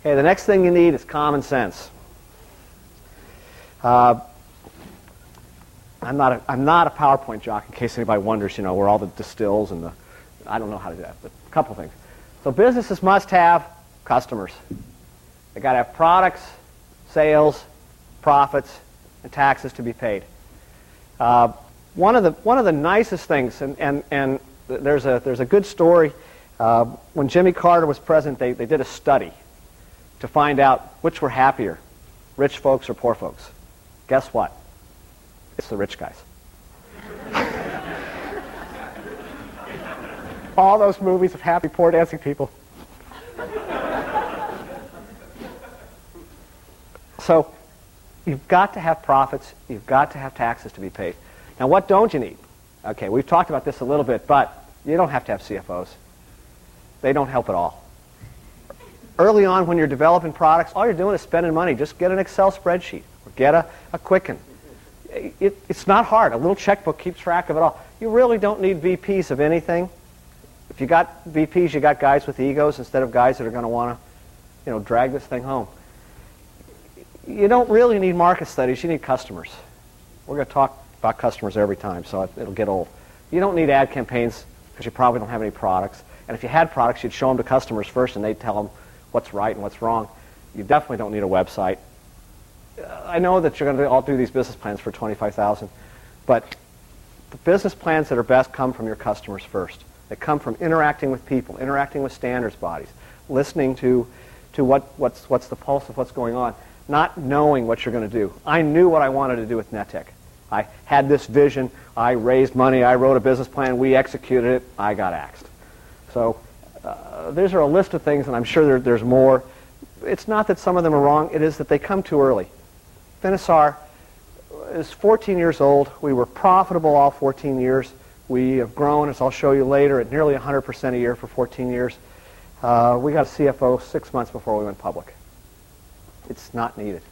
Okay, the next thing you need is common sense. I'm not a PowerPoint jock, in case anybody wonders, where all the distills and I don't know how to do that, but a couple things. So businesses must have customers. They got to have products, sales, profits, and taxes to be paid. One of the nicest things, and there's a good story. When Jimmy Carter was president, they did a study to find out which were happier, rich folks or poor folks. Guess what? It's the rich guys. All those movies of happy, poor dancing people. So you've got to have profits. You've got to have taxes to be paid. Now, what don't you need? Okay, we've talked about this a little bit, but you don't have to have CFOs. They don't help at all. Early on, when you're developing products, all you're doing is spending money. Just get an Excel spreadsheet or get a Quicken. It's not hard. A little checkbook keeps track of it all. You really don't need VPs of anything. If you got VPs, you got guys with egos instead of guys that are going to want to, drag this thing home. You don't really need market studies. You need customers. We're going to talk about customers every time, so it'll get old. You don't need ad campaigns because you probably don't have any products. And if you had products, you'd show them to customers first, and they'd tell them what's right and what's wrong. You definitely don't need a website. I know that you're going to all do these business plans for $25,000, but the business plans that are best come from your customers first. They come from interacting with people, interacting with standards bodies, listening to what's the pulse of what's going on, not knowing what you're going to do. I knew what I wanted to do with NetTech. I had this vision. I raised money. I wrote a business plan. We executed it. I got axed. So these are a list of things, and I'm sure there's more. It's not that some of them are wrong. It is that they come too early. Finisar is 14 years old. We were profitable all 14 years. We have grown, as I'll show you later, at nearly 100% a year for 14 years. We got a CFO 6 months before we went public. It's not needed.